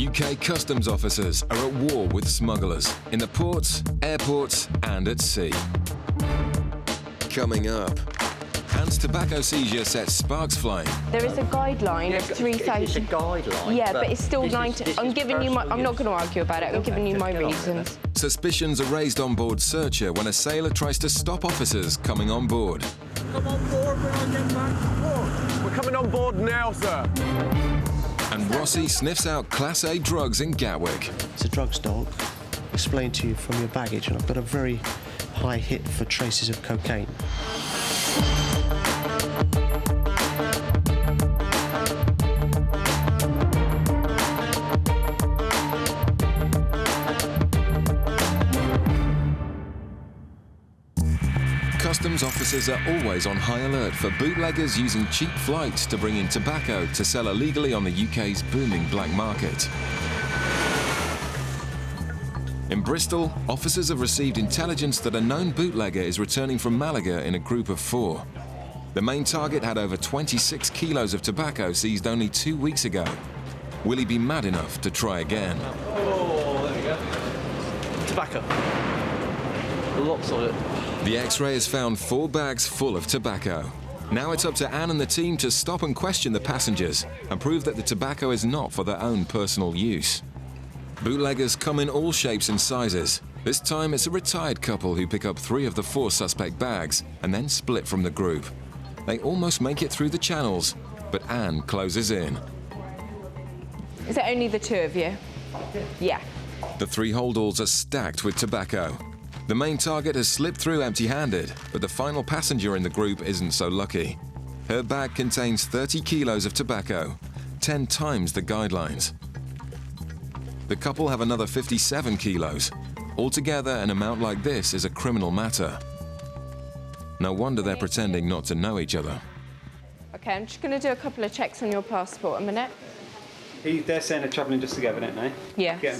UK customs officers are at war with smugglers in the ports, airports and at sea. Coming up, Anne's tobacco seizure sets sparks flying. There is a guideline of 3,000. It's a guideline. Yeah, but it's still 90. I'm giving you my. I'm not going to argue about it. I'm giving you my reasons. Suspicions are raised on board searcher when a sailor tries to stop officers coming on board. Come on board when I get back to port. We're coming on board now, sir. And Rossi sniffs out Class A drugs in Gatwick. It's a drugs dog. Explained to you from your baggage, and I've got a very high hit for traces of cocaine. Customs officers are always on high alert for bootleggers using cheap flights to bring in tobacco to sell illegally on the UK's booming black market. In Bristol, officers have received intelligence that a known bootlegger is returning from Malaga in a group of 4. The main target had over 26 kilos of tobacco seized only 2 weeks ago. Will he be mad enough to try again? Oh, there we go. Tobacco. Lots of it. The X-ray has found 4 bags full of tobacco. Now it's up to Anne and the team to stop and question the passengers and prove that the tobacco is not for their own personal use. Bootleggers come in all shapes and sizes. This time it's a retired couple who pick up 3 of the 4 suspect bags and then split from the group. They almost make it through the channels, but Anne closes in. Is it only the 2 of you? Yeah. The 3 holdalls are stacked with tobacco. The main target has slipped through empty-handed, but the final passenger in the group isn't so lucky. Her bag contains 30 kilos of tobacco, 10 times the guidelines. The couple have another 57 kilos. Altogether, an amount like this is a criminal matter. No wonder they're pretending not to know each other. Okay, I'm just going to do a couple of checks on your passport a minute. They're saying they're travelling just together, don't they? Yeah. Get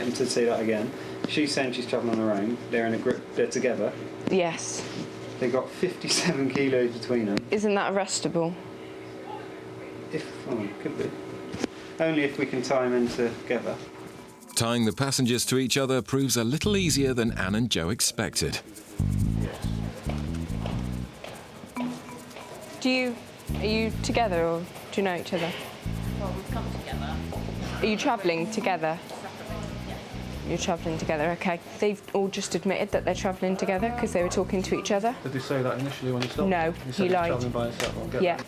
them to say that again. She's saying she's travelling on her own. They're in a group. They're together. Yes. They've got 57 kilos between them. Isn't that arrestable? Could be. Only if we can tie them in together. Tying the passengers to each other proves a little easier than Anne and Joe expected. Are you together or do you know each other? Well, we've come together. Are you travelling together? You're travelling together, okay. They've all just admitted that they're travelling together because they were talking to each other. Did they say that initially when you stopped? No, he lied. By himself. Yeah.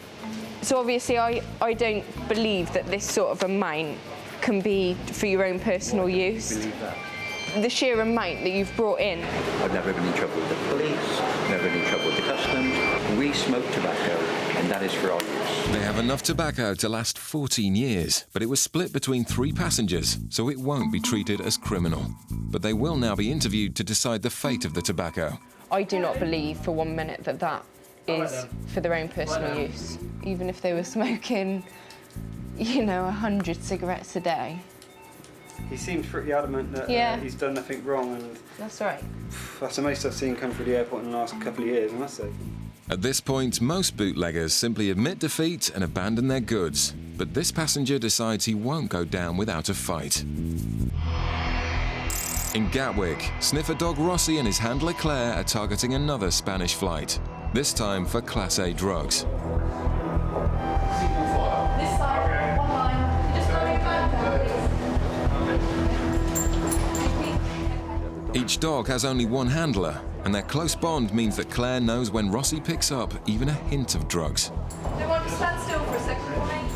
So obviously I don't believe that this sort of amount can be for your own personal use. Believe that. The sheer amount that you've brought in. I've never been in trouble with the police, never been in trouble with the customs. We smoke tobacco, and that is for our use. They have enough tobacco to last 14 years, but it was split between 3 passengers, so it won't be treated as criminal. But they will now be interviewed to decide the fate of the tobacco. I do not believe for 1 minute that that is for their own personal use. Even if they were smoking, 100 cigarettes a day. He seems pretty adamant that he's done nothing wrong, and that's right. That's the most I've seen come through the airport in the last couple of years, I must say. At this point, most bootleggers simply admit defeat and abandon their goods. But this passenger decides he won't go down without a fight. In Gatwick, sniffer dog Rossi and his handler Claire are targeting another Spanish flight, this time for Class A drugs. Each dog has only one handler, and their close bond means that Claire knows when Rossi picks up even a hint of drugs. Do you want to stand still for a second, please?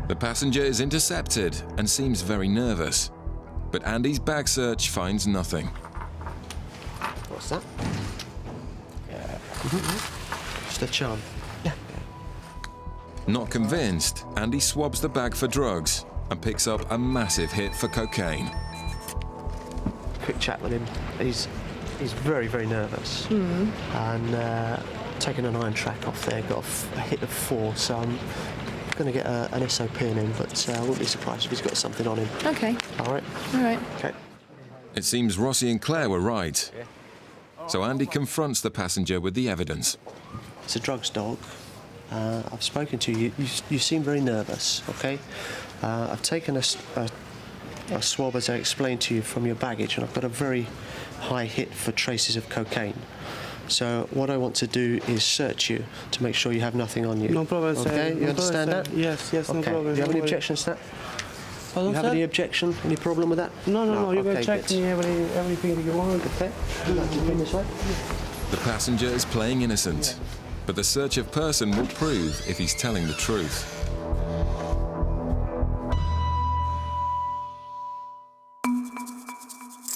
The passenger is intercepted and seems very nervous, but Andy's bag search finds nothing. What's that? Just a charm. Yeah. Not convinced, Andy swabs the bag for drugs and picks up a massive hit for cocaine. Quick chat with him. He's very, very nervous. And taking an iron track off there, got a hit of 4, so I'm going to get an SOP in him, but I wouldn't be surprised if he's got something on him. Okay. All right? All right. Okay. It seems Rossi and Claire were right. So Andy confronts the passenger with the evidence. It's a drugs dog. I've spoken to you. You seem very nervous, okay? I've taken a swab, as I explained to you, from your baggage, and I've got a very high hit for traces of cocaine. So what I want to do is search you to make sure you have nothing on you. No problem, sir. Okay, you No understand problem, that? sir. Yes, okay. no problem. Do you have no any worry. objections to that? Pardon, You have sir? any objection? Any problem with that? No, you can okay, check good. me everything you want. Okay. Bring this way. The passenger is playing innocent, but the search of person will prove if he's telling the truth.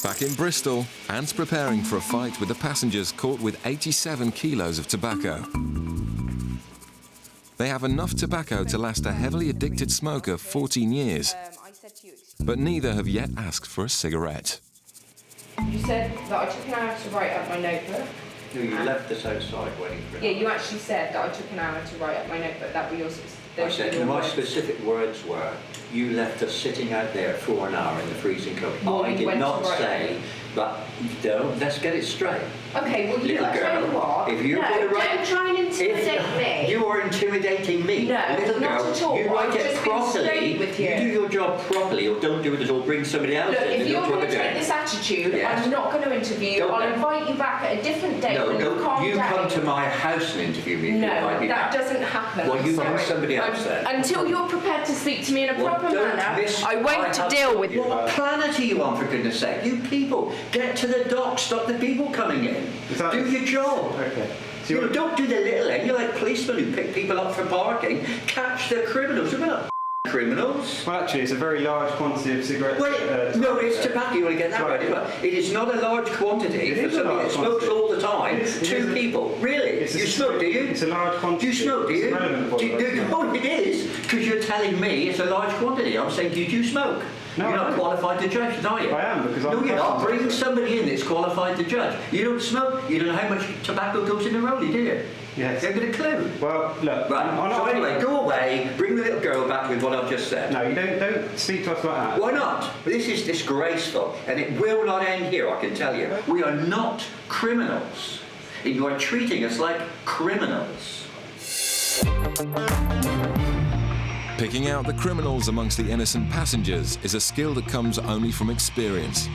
Back in Bristol, Ant's preparing for a fight with the passengers caught with 87 kilos of tobacco. They have enough tobacco to last a heavily addicted smoker 14 years, but neither have yet asked for a cigarette. You said that I took an hour to write up my notebook. No, you left us outside waiting for Yeah, you actually said that I took an hour to write up my notebook. That were your. I said, my specific words were, you left us sitting out there for an hour in the freezing cold. Well, I you did went not to write say, but don't, let's get it straight. Okay, well, Little I tell you girl, what. if you're no, going to write... don't try and intimidate me. You are intimidating me. No, Little not girl, at all. you write I've it just been properly. straight with you. Do your job properly, or don't do it at all. Bring somebody else Look, in. if you're going to take this attitude, Yes. I'm not going to interview you. Don't I'll then. invite you back at a different date when you calm you down. come to my house and interview me if you No, invite me that back. doesn't happen. Well, you Sorry. bring somebody else then. Until you're prepared to speak to me in a Well, proper don't manner, miss- I won't to have- deal with you. What planet are you on, for goodness sake? You people, get to the dock, stop the people coming in. that- Do your job. Okay. So You know, you're, don't do the little end. You're like policemen who pick people up for parking. Catch the criminals. We're not criminals. well, actually, it's a very large quantity of cigarettes. Well, no, it's tobacco. You want to get that right. It is not a large quantity It for is a somebody that large smokes quantity. all the time. It is Two a- people. Really? It's a You smoke, do you? It's a large quantity. Do you smoke, do It's you? irrelevant what Do you- I smoke. Oh, it is, because you're telling me it's a large quantity. I'm saying, did you smoke? No, You're I not don't. qualified to judge, are you? I am, because No, I'm you're not. personally- Bring somebody in that's qualified to judge. You don't smoke. You don't know how much tobacco goes in a rollie, do you? Yes. You haven't got a clue. Well, look. Right. I'm So not- anyway, go away. Bring the little girl back with what I've just said. No, you don't speak to us like that. Why not? This is disgraceful, and it will not end here, I can tell you. We are not criminals. You are treating us like criminals. Picking out the criminals amongst the innocent passengers is a skill that comes only from experience.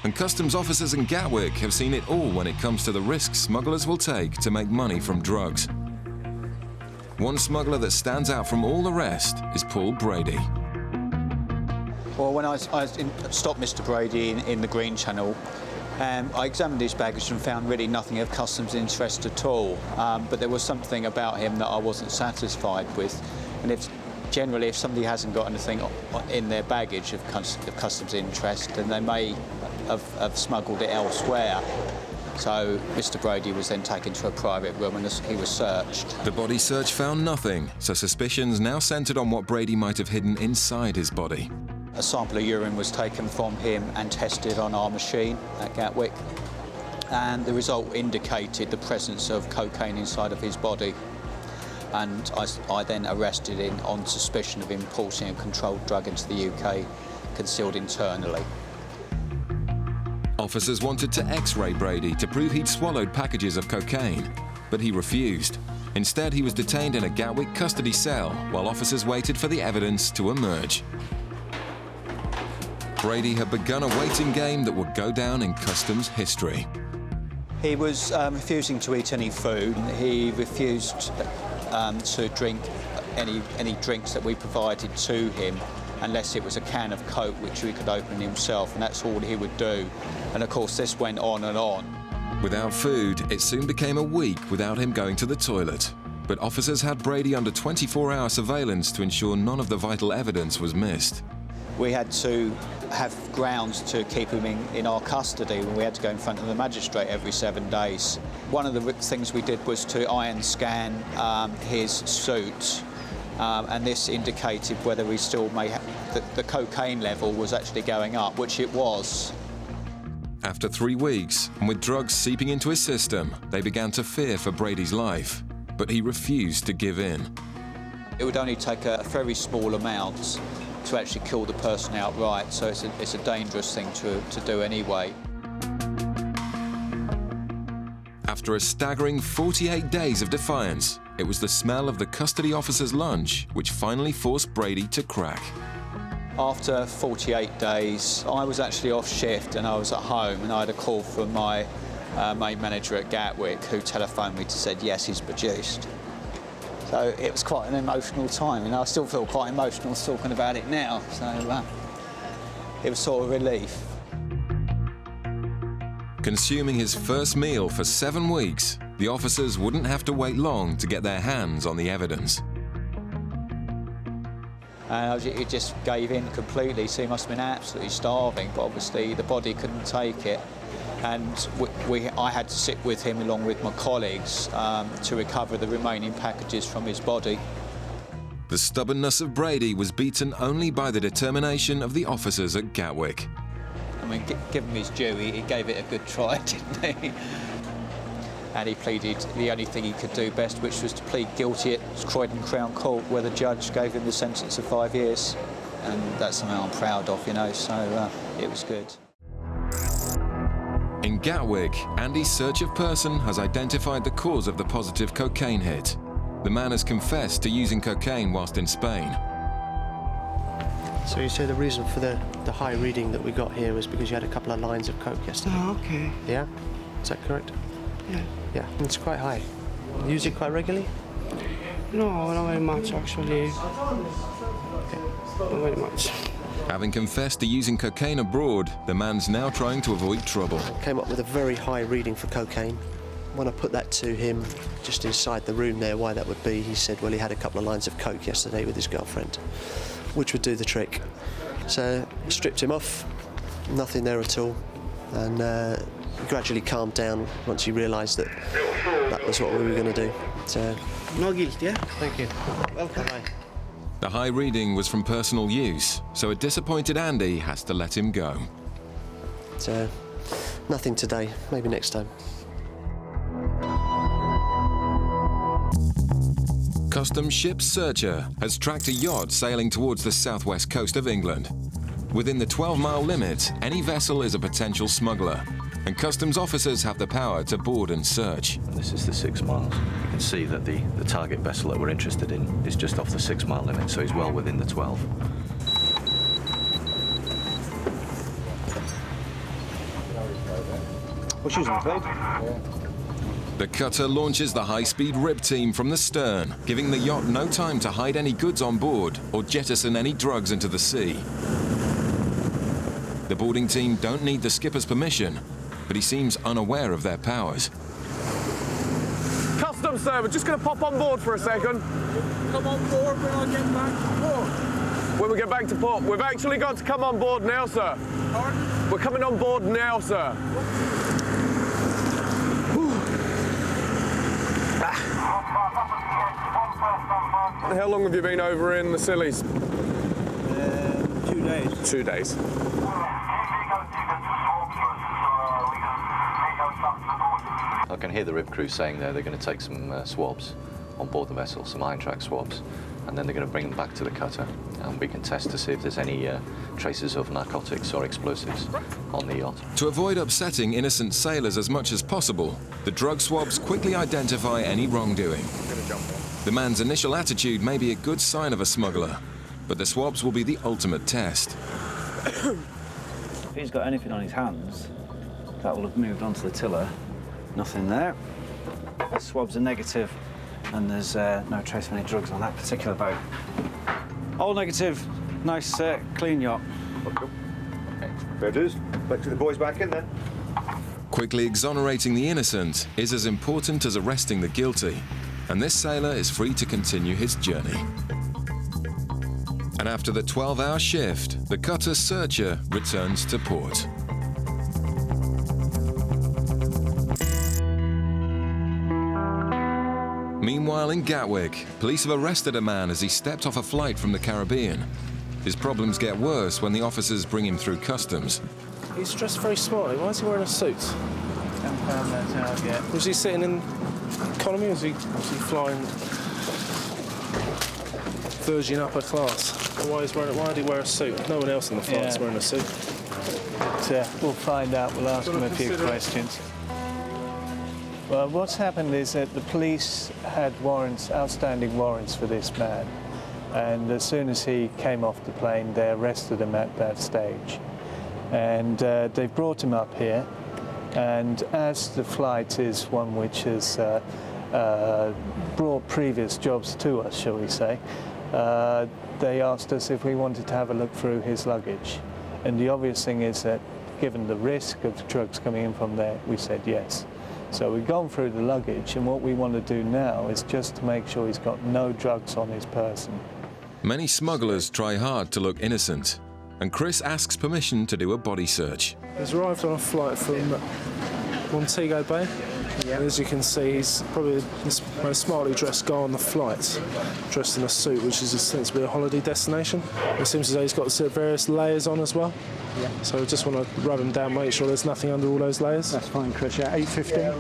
And customs officers in Gatwick have seen it all when it comes to the risks smugglers will take to make money from drugs. One smuggler that stands out from all the rest is Paul Brady. Well, when I stopped Mr. Brady in the Green Channel, I examined his baggage and found really nothing of customs interest at all. But there was something about him that I wasn't satisfied with. And generally, if somebody hasn't got anything in their baggage of customs interest, then they may have smuggled it elsewhere. So Mr. Brady was then taken to a private room and he was searched. The body search found nothing, so suspicions now centred on what Brady might have hidden inside his body. A sample of urine was taken from him and tested on our machine at Gatwick, and the result indicated the presence of cocaine inside of his body. And I then arrested him on suspicion of importing a controlled drug into the UK, concealed internally. Officers wanted to X-ray Brady to prove he'd swallowed packages of cocaine, but he refused. Instead, he was detained in a Gatwick custody cell while officers waited for the evidence to emerge. Brady had begun a waiting game that would go down in customs history. He was refusing to eat any food. He refused to drink any drinks that we provided to him unless it was a can of Coke which he could open himself, and that's all he would do. And of course this went on and on. Without food, it soon became a week without him going to the toilet. But officers had Brady under 24-hour surveillance to ensure none of the vital evidence was missed. We had to have grounds to keep him in our custody, and we had to go in front of the magistrate every 7 days. One of the things we did was to iron scan his suit, and this indicated whether we still may have the cocaine level was actually going up, which it was. After 3 weeks, and with drugs seeping into his system, they began to fear for Brady's life, but he refused to give in. It would only take a very small amount to actually kill the person outright, so it's a dangerous thing to do anyway. After a staggering 48 days of defiance, it was the smell of the custody officer's lunch which finally forced Brady to crack. After 48 days, I was actually off shift and I was at home, and I had a call from my main manager at Gatwick, who telephoned me to said yes, he's produced. So it was quite an emotional time, and I still feel quite emotional talking about it now, so it was sort of relief. Consuming his first meal for 7 weeks, the officers wouldn't have to wait long to get their hands on the evidence. And it just gave in completely, so he must have been absolutely starving, but obviously the body couldn't take it. And I had to sit with him along with my colleagues to recover the remaining packages from his body. The stubbornness of Brady was beaten only by the determination of the officers at Gatwick. I mean, give him his due, he gave it a good try, didn't he? And he pleaded the only thing he could do best, which was to plead guilty at Croydon Crown Court, where the judge gave him the sentence of 5 years. And that's something I'm proud of, you know, so it was good. In Gatwick, Andy's search of person has identified the cause of the positive cocaine hit. The man has confessed to using cocaine whilst in Spain. So you say the reason for the high reading that we got here was because you had a couple of lines of coke yesterday? Oh, okay. Yeah? Is that correct? Yeah. Yeah, it's quite high. You use it quite regularly? No, not very much, actually. Okay. Not very much. Having confessed to using cocaine abroad, the man's now trying to avoid trouble. Came up with a very high reading for cocaine. When I put that to him, just inside the room there, why that would be, he said, well, he had a couple of lines of coke yesterday with his girlfriend, which would do the trick. So stripped him off, nothing there at all, and gradually calmed down once he realised that that was what we were going to do. So, No guilt, yeah? thank you. Welcome. Bye-bye. The high reading was from personal use, so a disappointed Andy has to let him go. So, nothing today, maybe next time. Customs ship Searcher has tracked a yacht sailing towards the southwest coast of England. Within the 12-mile limit, any vessel is a potential smuggler, and customs officers have the power to board and search. This is the 6 miles. You can see that the target vessel that we're interested in is just off the 6-mile limit, so he's well within the 12. What's using the plate? The cutter launches the high-speed rip team from the stern, giving the yacht no time to hide any goods on board or jettison any drugs into the sea. The boarding team don't need the skipper's permission, but he seems unaware of their powers. Customs, sir, we're just going to pop on board for a second. Come on board when I get back to port. When we get back to port, we've actually got to come on board now, sir. Pardon? We're coming on board now, sir. How long have you been over in the Scillies? 2 days. 2 days. I can hear the rib crew saying they're going to take some swabs on board the vessel, some iron track swabs, and then they're going to bring them back to the cutter, and we can test to see if there's any traces of narcotics or explosives on the yacht. To avoid upsetting innocent sailors as much as possible, the drug swabs quickly identify any wrongdoing. The man's initial attitude may be a good sign of a smuggler, but the swabs will be the ultimate test. If he's got anything on his hands, that will have moved onto the tiller. Nothing there. The swabs are negative, and there's no trace of any drugs on that particular boat. All negative. Nice, clean yacht. There it is. Let's get the boys back in then. Quickly exonerating the innocent is as important as arresting the guilty, and this sailor is free to continue his journey. And after the 12-hour shift, the cutter Searcher returns to port. Meanwhile, in Gatwick, police have arrested a man as he stepped off a flight from the Caribbean. His problems get worse when the officers bring him through customs. He's dressed very smartly. Why is he wearing a suit? Was he sitting in economy or was he flying Virgin upper class. Why did he wear a suit? No one else in the flight is wearing a suit. But, we'll find out. We'll ask him a few questions. Well, what's happened is that the police had warrants, outstanding warrants for this man. And as soon as he came off the plane, they arrested him at that stage. And they've brought him up here. And as the flight is one which has brought previous jobs to us, shall we say, they asked us if we wanted to have a look through his luggage. And the obvious thing is that, given the risk of drugs coming in from there, we said yes. So we've gone through the luggage, and what we want to do now is just to make sure he's got no drugs on his person. Many smugglers try hard to look innocent, and Chris asks permission to do a body search. He's arrived on a flight from Montego Bay. And as you can see, he's probably the most smartly dressed guy on the flight, dressed in a suit, which is ostensibly a holiday destination. It seems as though he's got various layers on as well. Yeah. So we just want to rub him down, make sure there's nothing under all those layers. That's fine, Chris. Yeah, 8:15.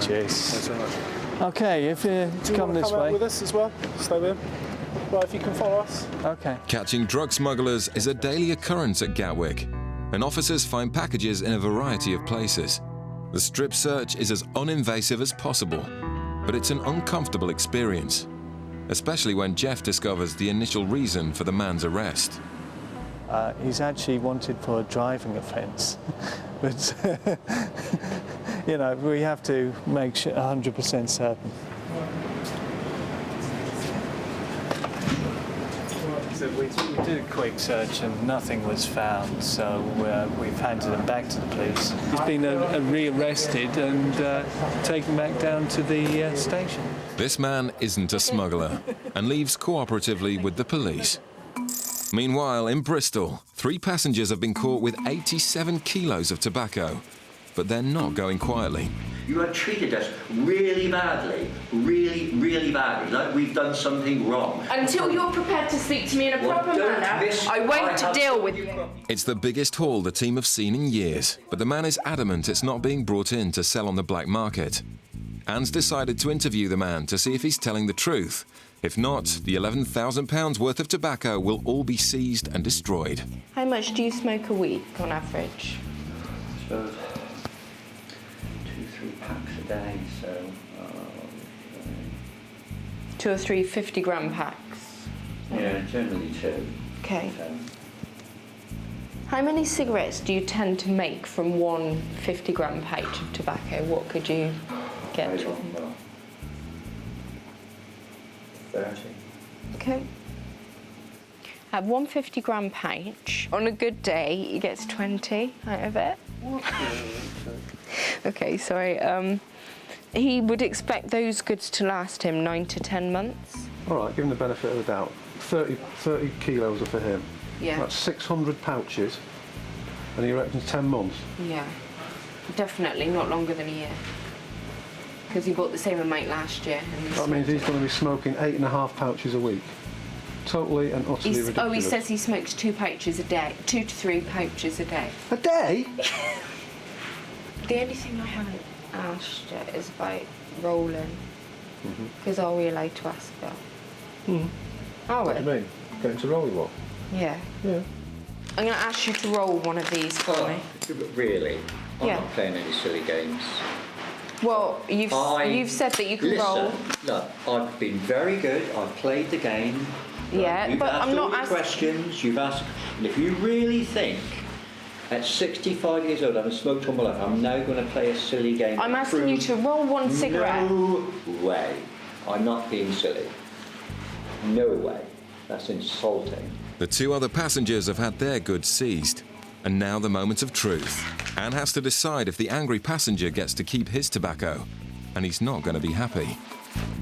Cheers. Okay, if you come this way. Out with us as well? Stay with him. Right, if you can follow us. Okay. Catching drug smugglers is a daily occurrence at Gatwick, and officers find packages in a variety of places. The strip search is as uninvasive as possible, but it's an uncomfortable experience, especially when Jeff discovers the initial reason for the man's arrest. He's actually wanted for a driving offence, but you know, we have to make sure 100% certain. So we did a quick search and nothing was found, so we've handed him back to the police. He's been rearrested and taken back down to the station. This man isn't a smuggler and leaves cooperatively with the police. Meanwhile, in Bristol, 3 passengers have been caught with 87 kilos of tobacco, but they're not going quietly. You have treated us really badly, really badly, like we've done something wrong. Until you're prepared to speak to me in a proper manner, I won't deal with you. It's the biggest haul the team have seen in years, but the man is adamant it's not being brought in to sell on the black market. Anne's decided to interview the man to see if he's telling the truth. If not, the £11,000 worth of tobacco will all be seized and destroyed. How much do you smoke a week on average? So, 2-3 packs a day, so... 2 or 3 50-gram packs? Yeah, generally 2. Okay. How many cigarettes do you tend to make from one 50-gram pouch of tobacco? What could you get? 30. Okay. At one 50-gram pouch, on a good day, he gets 20 out of it. Okay, sorry. He would expect those goods to last him 9 to 10 months. All right, give him the benefit of the doubt. 30 kilos are for him. Yeah. That's 600 pouches, and he reckons 10 months. Yeah, definitely not longer than a year. Because he bought the same amount last year. And That means he's going to be smoking 8.5 pouches a week. Totally and utterly ridiculous. Oh, he says he smokes 2 pouches a day. 2 to 3 pouches a day. A day? The only thing I haven't asked yet is about rolling. Because are we allowed to ask that? Are we? What do you mean? Getting to roll what? Yeah. Yeah. I'm going to ask you to roll one of these for me. Really? I'm Yeah. not playing any silly games. Well, you've said that you can roll. Look, I've been very good. I've played the game. Yeah, You've but asked I'm all not the asking. questions. You've asked, and if you really think at 65 years old I haven't smoked all my life, I'm now going to play a silly game. I'm asking you to roll one cigarette. No way. I'm not being silly. No way. That's insulting. The 2 other passengers have had their goods seized. And now the moment of truth. Anne has to decide if the angry passenger gets to keep his tobacco. And he's not going to be happy.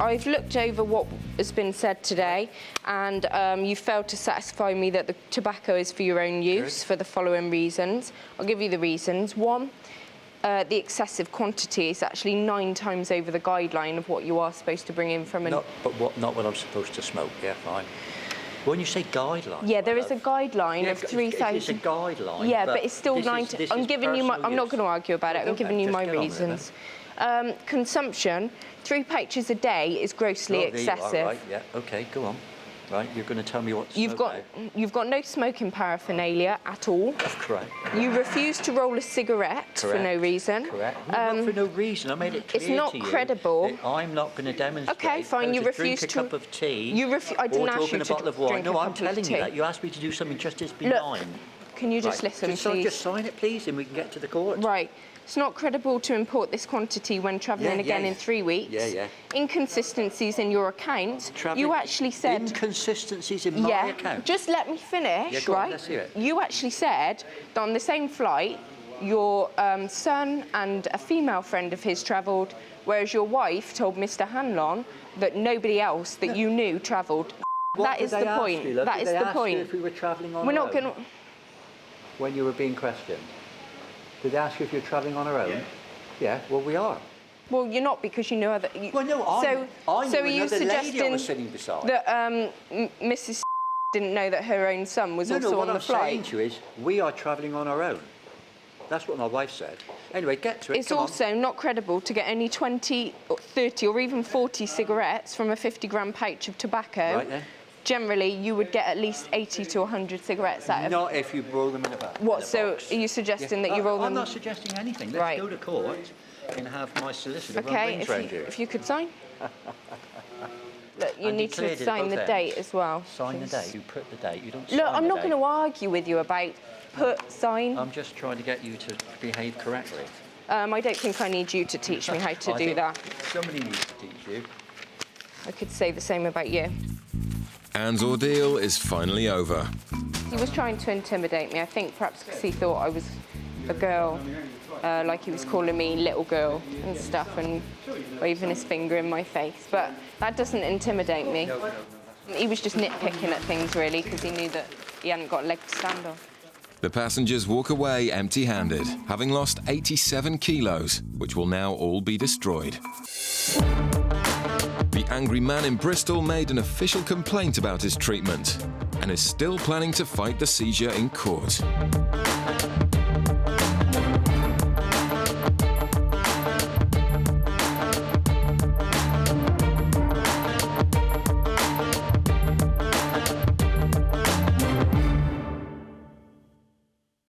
I've looked over what has been said today, and you failed to satisfy me that the tobacco is for your own use for the following reasons. I'll give you the reasons. 1, the excessive quantity is actually 9 times over the guideline of what you are supposed to bring in from an... Not when I'm supposed to smoke, yeah, fine. When you say guideline... Yeah, there is a guideline of 3,000... It's a guideline. Yeah, but it's still 9... I'm giving you my... I'm not going to argue about it. I'm giving you my reasons. Consumption, 3 pouches a day is grossly excessive. All right, yeah, okay, go on. Right, you're going to tell me what to You've got no smoking paraphernalia at all. Correct. You refuse to roll a cigarette for no reason. Correct. Not for no reason. I made it clear It's not to you credible. that I'm not going to demonstrate. Okay, fine. You refuse drink to a cup of tea. I didn't ask you a to bottle of wine. drink No, a I'm cup of telling tea. you that. You asked me to do something just as benign. Look, can you just listen, please? Just sign it, please, and we can get to the court. Right. It's not credible to import this quantity when travelling again in 3 weeks. Yeah. Inconsistencies in your account. You actually said... Inconsistencies in my account? Just let me finish, yeah, go right? On, let's hear it. You actually said that on the same flight, your son and a female friend of his travelled, whereas your wife told Mr. Hanlon that nobody else that you knew travelled. That is the point. That is the point. If we were travelling on We're our not own? going to... When you were being questioned? Did they ask you if you're travelling on our own? Yeah, well, we are. Well, you're not because you know other... Well, no, I knew another lady I was sitting beside. That Mrs. didn't know that her own son was also on the flight? What I'm saying to you is, we are travelling on our own. That's what my wife said. Anyway, get to it. It's also not credible to get only 20, or 30 or even 40 cigarettes from a 50-gram pouch of tobacco. Right then. Generally, you would get at least 80 to 100 cigarettes out of... Not if you roll them in a bag. What, so are you suggesting that you roll them... I'm not suggesting anything. Let's go to court and have my solicitor run rings round you. If you could sign. Look, you need to sign the date as well. Sign the date. You put the date. You don't sign Look, I'm the not date. going to argue with you about sign. I'm just trying to get you to behave correctly. I don't think I need you to teach me how to do that. Somebody needs to teach you. I could say the same about you. Anne's ordeal is finally over. He was trying to intimidate me, I think perhaps because he thought I was a girl, like he was calling me little girl and stuff and waving his finger in my face. But that doesn't intimidate me. He was just nitpicking at things, really, because he knew that he hadn't got a leg to stand on. The passengers walk away empty-handed, having lost 87 kilos, which will now all be destroyed. The angry man in Bristol made an official complaint about his treatment and is still planning to fight the seizure in court.